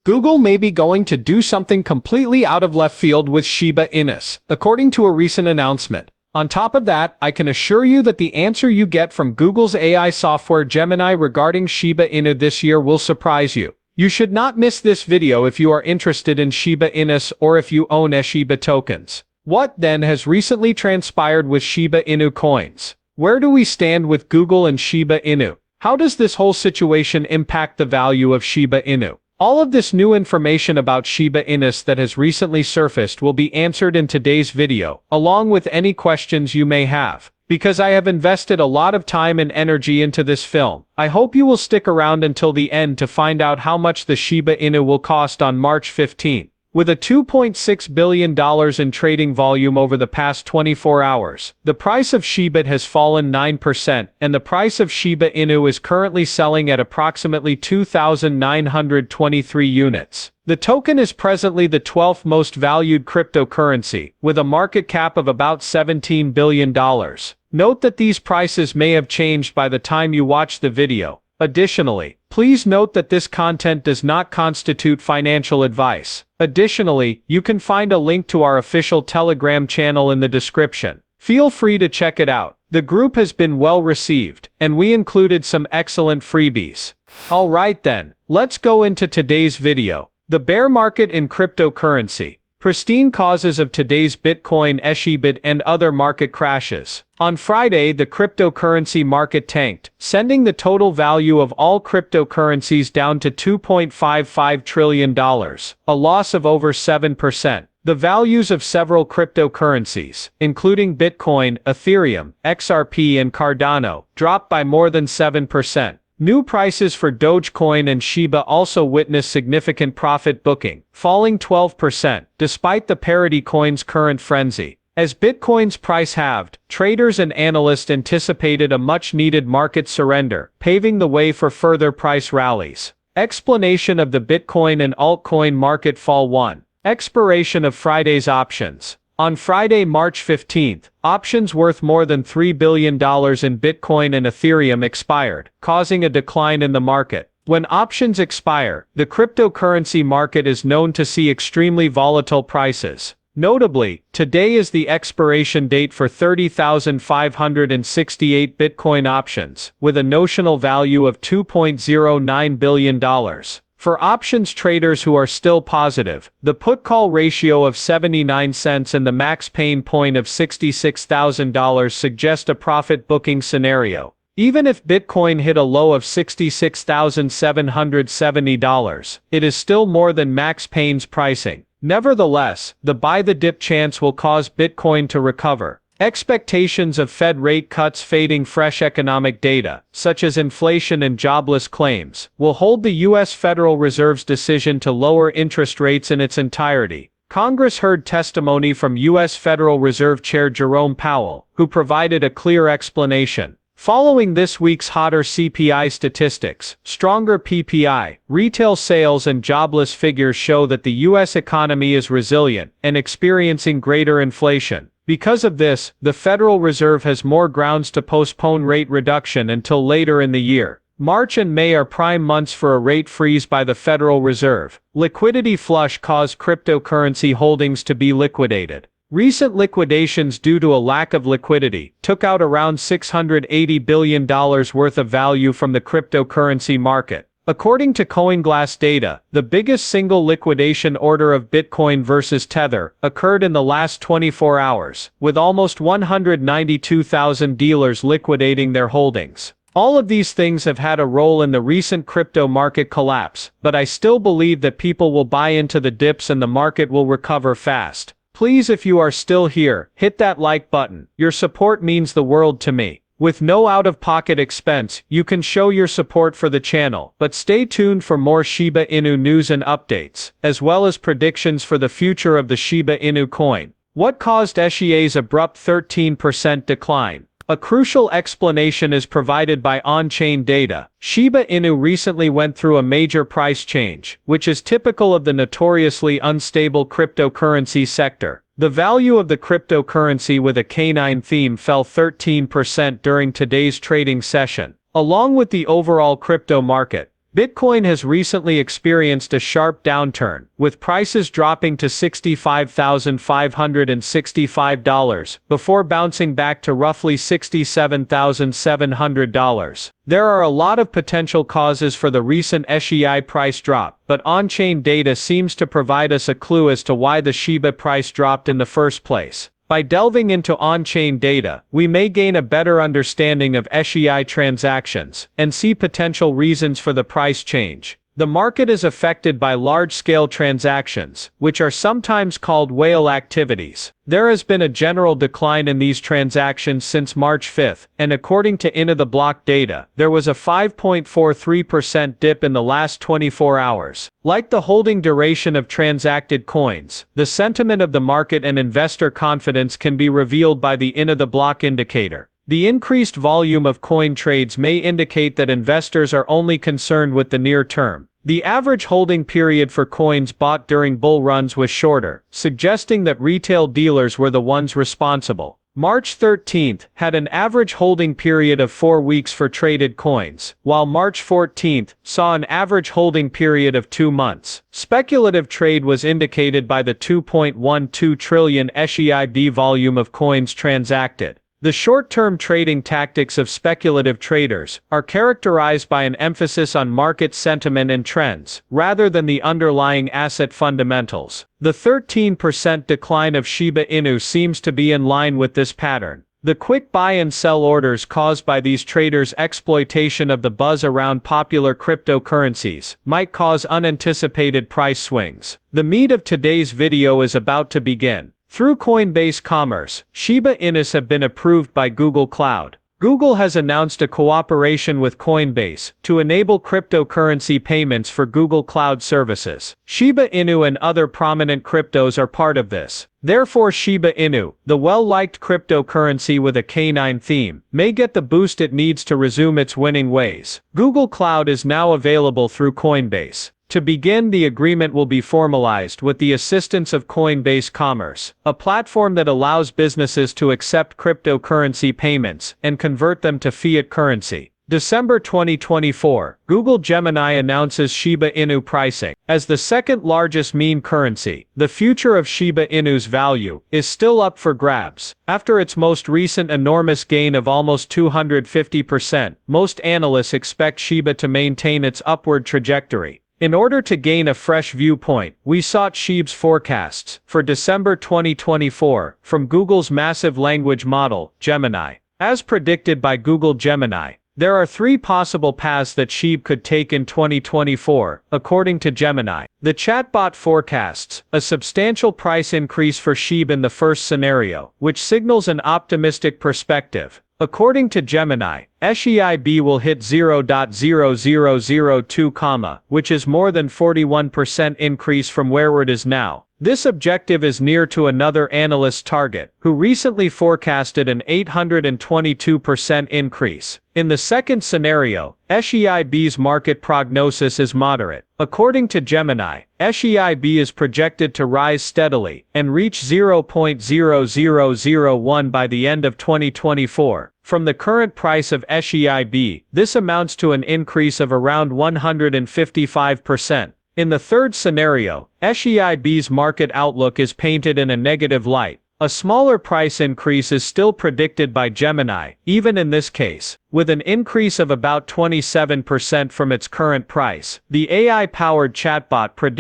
Google may be going to do something completely out of left field with Shiba Inu, according to a recent announcement. On top of that, I can assure you that the answer you get from Google's AI software Gemini regarding Shiba Inu this year will surprise you. You should not miss this video if you are interested in Shiba Inu or if you own Shiba tokens. What, then, has recently transpired with Shiba Inu coins? Where do we stand with Google and Shiba Inu? How does this whole situation impact the value of Shiba Inu? All of this new information about Shiba Inu that has recently surfaced will be answered in today's video, along with any questions you may have. Because I have invested a lot of time and energy into this film, I hope you will stick around until the end to find out how much the Shiba Inu will cost on March 15. With a $2.6 billion in trading volume over the past 24 hours, the price of SHIB has fallen 9%, and the price of Shiba Inu is currently selling at approximately 2,923 units. The token is presently the 12th most valued cryptocurrency, with a market cap of about $17 billion. Note that these prices may have changed by the time you watch the video. Additionally, please note that this content does not constitute financial advice. Additionally, you can find a link to our official Telegram channel in the description. Feel free to check it out. The group has been well received, and we included some excellent freebies. Alright then, let's go into today's video. The bear market in cryptocurrency. Pristine causes of today's Bitcoin, SHIB, and other market crashes. On Friday, the cryptocurrency market tanked, sending the total value of all cryptocurrencies down to $2.55 trillion, a loss of over 7%. The values of several cryptocurrencies, including Bitcoin, Ethereum, XRP, and Cardano, dropped by more than 7%. New prices for Dogecoin and Shiba also witnessed significant profit booking, falling 12%, despite the parity coin's current frenzy. As Bitcoin's price halved, traders and analysts anticipated a much-needed market surrender, paving the way for further price rallies. Explanation of the Bitcoin and altcoin market fall 1. Expiration of Friday's options. On Friday, March 15, options worth more than $3 billion in Bitcoin and Ethereum expired, causing a decline in the market. When options expire, the cryptocurrency market is known to see extremely volatile prices. Notably, today is the expiration date for 30,568 Bitcoin options, with a notional value of $2.09 billion. For options traders who are still positive, the put-call ratio of 79 cents and the max pain point of $66,000 suggest a profit-booking scenario. Even if Bitcoin hit a low of $66,770, it is still more than max pain's pricing. Nevertheless, the buy-the-dip chance will cause Bitcoin to recover. Expectations of Fed rate cuts fading. Fresh economic data, such as inflation and jobless claims, will hold the U.S. Federal Reserve's decision to lower interest rates in its entirety. Congress heard testimony from U.S. Federal Reserve Chair Jerome Powell, who provided a clear explanation. Following this week's hotter CPI statistics, stronger PPI, retail sales and jobless figures show that the U.S. economy is resilient and experiencing greater inflation. Because of this, the Federal Reserve has more grounds to postpone rate reduction until later in the year. March and May are prime months for a rate freeze by the Federal Reserve. Liquidity flush caused cryptocurrency holdings to be liquidated. Recent liquidations due to a lack of liquidity took out around $680 billion worth of value from the cryptocurrency market. According to CoinGlass data, the biggest single liquidation order of Bitcoin versus Tether occurred in the last 24 hours, with almost 192,000 dealers liquidating their holdings. All of these things have had a role in the recent crypto market collapse, but I still believe that people will buy into the dips and the market will recover fast. Please, if you are still here, hit that like button. Your support means the world to me. With no out-of-pocket expense, you can show your support for the channel, but stay tuned for more Shiba Inu news and updates, as well as predictions for the future of the Shiba Inu coin. What caused SHIA's abrupt 13% decline? A crucial explanation is provided by on-chain data. Shiba Inu recently went through a major price change, which is typical of the notoriously unstable cryptocurrency sector. The value of the cryptocurrency with a canine theme fell 13% during today's trading session. Along with the overall crypto market, Bitcoin has recently experienced a sharp downturn, with prices dropping to $65,565 before bouncing back to roughly $67,700. There are a lot of potential causes for the recent SHI price drop, but on-chain data seems to provide us a clue as to why the Shiba price dropped in the first place. By delving into on-chain data, we may gain a better understanding of SHI transactions and see potential reasons for the price change. The market is affected by large-scale transactions, which are sometimes called whale activities. There has been a general decline in these transactions since March 5, and according to the block data, there was a 5.43% dip in the last 24 hours. Like the holding duration of transacted coins, the sentiment of the market and investor confidence can be revealed by the block indicator. The increased volume of coin trades may indicate that investors are only concerned with the near term. The average holding period for coins bought during bull runs was shorter, suggesting that retail dealers were the ones responsible. March 13 had an average holding period of 4 weeks for traded coins, while March 14 saw an average holding period of 2 months. Speculative trade was indicated by the 2.12 trillion SHIB volume of coins transacted. The short-term trading tactics of speculative traders are characterized by an emphasis on market sentiment and trends, rather than the underlying asset fundamentals. The 13% decline of Shiba Inu seems to be in line with this pattern. The quick buy and sell orders caused by these traders' exploitation of the buzz around popular cryptocurrencies might cause unanticipated price swings. The meat of today's video is about to begin. Through Coinbase Commerce, Shiba Inus have been approved by Google Cloud. Google has announced a cooperation with Coinbase to enable cryptocurrency payments for Google Cloud services. Shiba Inu and other prominent cryptos are part of this. Therefore, Shiba Inu, the well-liked cryptocurrency with a canine theme, may get the boost it needs to resume its winning ways. Google Cloud is now available through Coinbase. To begin, the agreement will be formalized with the assistance of Coinbase Commerce, a platform that allows businesses to accept cryptocurrency payments and convert them to fiat currency. December 2024, Google Gemini announces Shiba Inu pricing. As the second largest meme currency, the future of Shiba Inu's value is still up for grabs. After its most recent enormous gain of almost 250%, most analysts expect Shiba to maintain its upward trajectory. In order to gain a fresh viewpoint, we sought SHIB's forecasts for December 2024 from Google's massive language model, Gemini. As predicted by Google Gemini, there are 3 possible paths that SHIB could take in 2024, according to Gemini. The chatbot forecasts a substantial price increase for SHIB in the first scenario, which signals an optimistic perspective. According to Gemini, SHIB will hit 0.0002, which is more than 41% increase from where it is now. This objective is near to another analyst's target, who recently forecasted an 822% increase. In the second scenario, SHIB's market prognosis is moderate. According to Gemini, SHIB is projected to rise steadily and reach 0.0001 by the end of 2024. From the current price of SHIB, this amounts to an increase of around 155%. In the third scenario, SHIB's market outlook is painted in a negative light. A smaller price increase is still predicted by Gemini, even in this case, with an increase of about 27% from its current price. The AI-powered chatbot predicts